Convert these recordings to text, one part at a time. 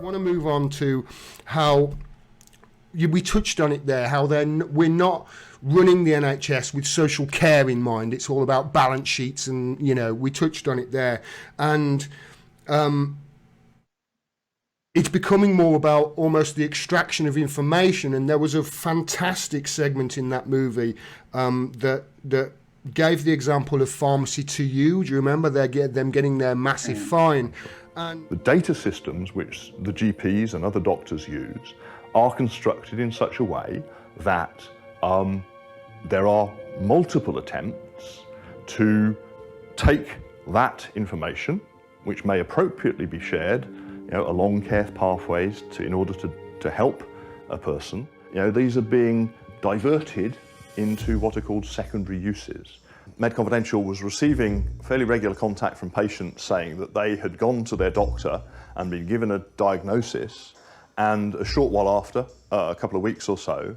want to move on to how we touched on it there, how we're not running the NHS with social care in mind. It's all about balance sheets, and we touched on it there, and it's becoming more about almost the extraction of information. And there was a fantastic segment in that movie that gave the example of Pharmacy to You. Do you remember them getting their massive fine? And the data systems which the GPs and other doctors use are constructed in such a way that there are multiple attempts to take that information, which may appropriately be shared along care pathways in order to help a person. These are being diverted into what are called secondary uses. Med Confidential was receiving fairly regular contact from patients saying that they had gone to their doctor and been given a diagnosis, and a short while after, a couple of weeks or so,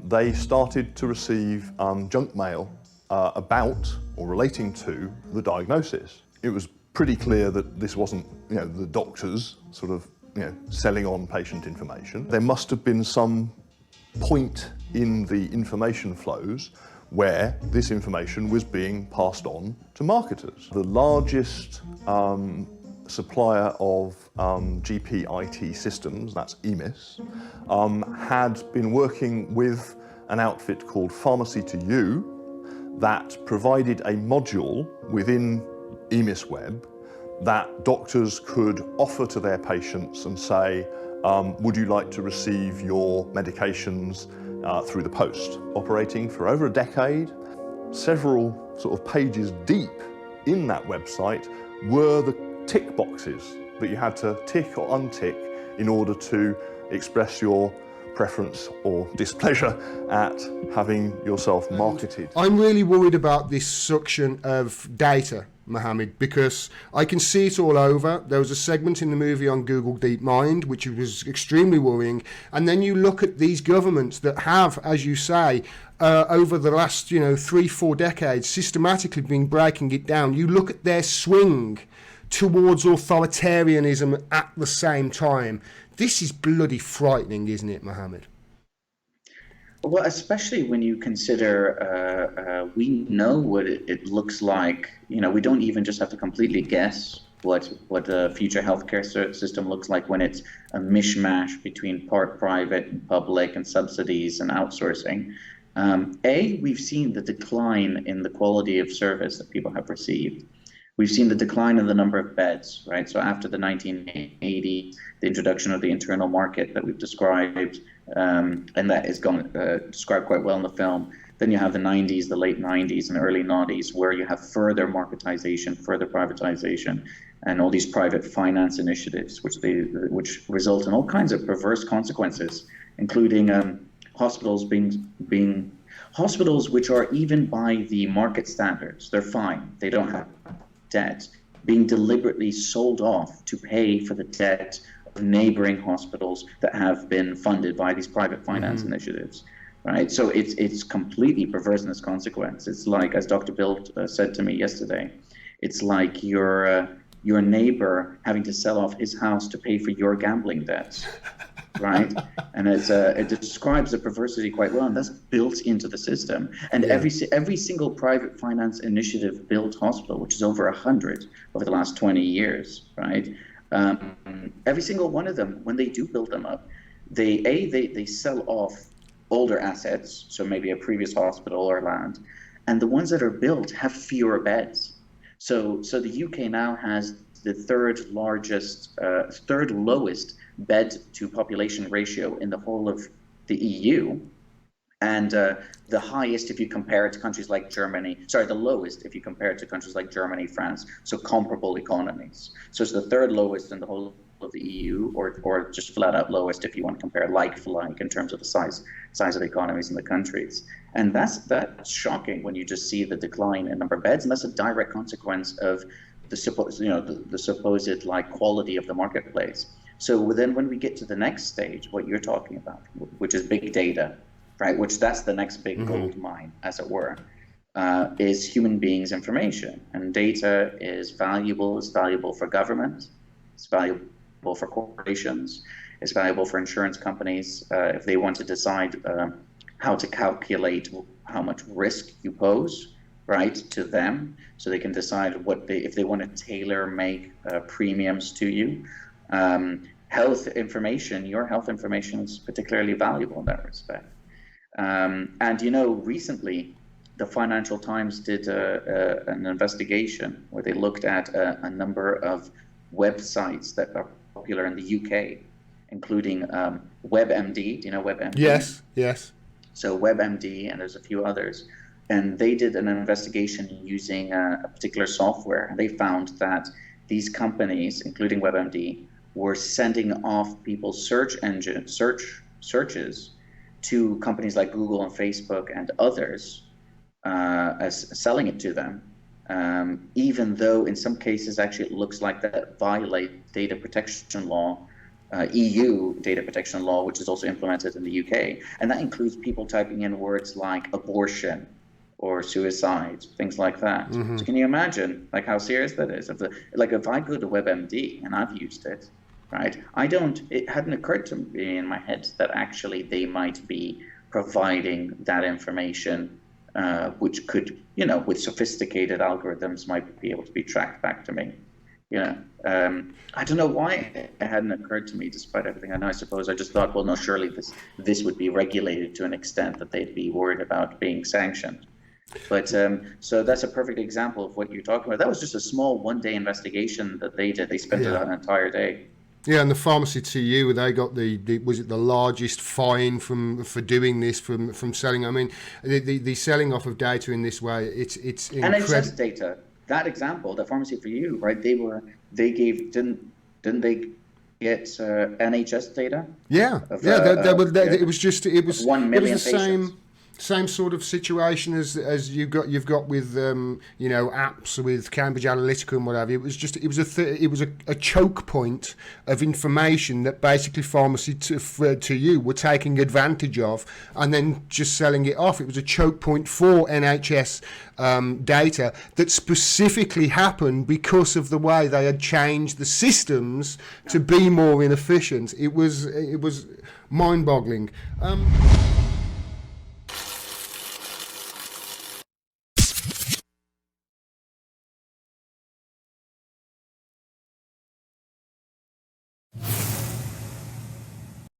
they started to receive junk mail about or relating to the diagnosis. It was pretty clear that this wasn't, the doctors sort of, selling on patient information. There must have been some point in the information flows where this information was being passed on to marketers. The largest supplier of GP IT systems, that's EMIS, had been working with an outfit called Pharmacy to You that provided a module within EMIS Web that doctors could offer to their patients and say, would you like to receive your medications through the post? Operating for over a decade, several sort of pages deep in that website were the tick boxes that you had to tick or untick in order to express your preference or displeasure at having yourself marketed. I'm really worried about this suction of data, Mohamed, because I can see it all over. There was a segment in the movie on Google DeepMind, which was extremely worrying. And then you look at these governments that have, as you say, over the last 3-4 decades, systematically been breaking it down. You look at their swing towards authoritarianism at the same time. This is bloody frightening, isn't it, Mohamed? Well, especially when you consider we know what it looks like. We don't even just have to completely guess what a future healthcare system looks like when it's a mishmash between part private and public and subsidies and outsourcing. We've seen the decline in the quality of service that people have received. We've seen the decline in the number of beds, right? So after the 1980s, the introduction of the internal market that we've described, and that is described quite well in the film. Then you have the 90s, the late 90s and early 90s, where you have further marketization, further privatization, and all these private finance initiatives, which result in all kinds of perverse consequences, including hospitals being hospitals which are, even by the market standards, they're fine, they don't have debt, being deliberately sold off to pay for the debt of neighboring hospitals that have been funded by these private finance initiatives, right? So it's completely perverse in its consequence. It's like, as Dr. Bill said to me yesterday, it's like your neighbor having to sell off his house to pay for your gambling debts. Right, and it describes the perversity quite well, and that's built into the system. And every single private finance initiative built hospital, which is over 100 over the last 20 years, right? Every single one of them, when they do build them up, they sell off older assets, so maybe a previous hospital or land, and the ones that are built have fewer beds. So the UK now has the third lowest bed to population ratio in the whole of the EU, and the highest if you compare it to countries like Germany, the lowest if you compare it to countries like Germany, France, so comparable economies. So it's the third lowest in the whole of the EU, or just flat out lowest if you want to compare like for like in terms of the size of the economies in the countries. And that's shocking when you just see the decline in number of beds, and that's a direct consequence of the supposed like quality of the marketplace. So then when we get to the next stage, what you're talking about, which is big data, right, which that's the next big gold mine, as it were, is human beings' information. And data is valuable. It's valuable for government. It's valuable valuable for corporations. It's valuable for insurance companies if they want to decide how to calculate how much risk you pose, right, to them, so they can decide if they want to tailor make premiums to you. Health information, your health information is particularly valuable in that respect. And recently, the Financial Times did an investigation where they looked at a number of websites that are popular in the UK, including WebMD. Do you know WebMD? Yes. So WebMD, and there's a few others. And they did an investigation using a particular software. And they found that these companies, including WebMD, were sending off people's searches to companies like Google and Facebook and others, as selling it to them, even though in some cases actually it looks like that violates data protection law, EU data protection law, which is also implemented in the UK. And that includes people typing in words like abortion or suicide, things like that. So can you imagine like how serious that is? If I go to WebMD and I've used it, right, it hadn't occurred to me in my head that actually they might be providing that information, which could, with sophisticated algorithms, might be able to be tracked back to me. I don't know why it hadn't occurred to me, despite everything I know. I suppose I just thought, well, no, surely this would be regulated to an extent that they'd be worried about being sanctioned. But so that's a perfect example of what you're talking about. That was just a small one-day investigation that they did. They spent an entire day. Yeah, and the pharmacy TU, they got was it the largest fine for doing this, from selling? I mean, the selling off of data in this way, it's incredible. NHS data. That example, the pharmacy for you, right? Didn't they get NHS data? Yeah, it was 1 million the patients. Same sort of situation as you've got with apps with Cambridge Analytica and whatever. It was a choke point of information that basically pharmacy to you were taking advantage of and then just selling it off. It was a choke point for NHS data that specifically happened because of the way they had changed the systems to be more inefficient. It was mind-boggling.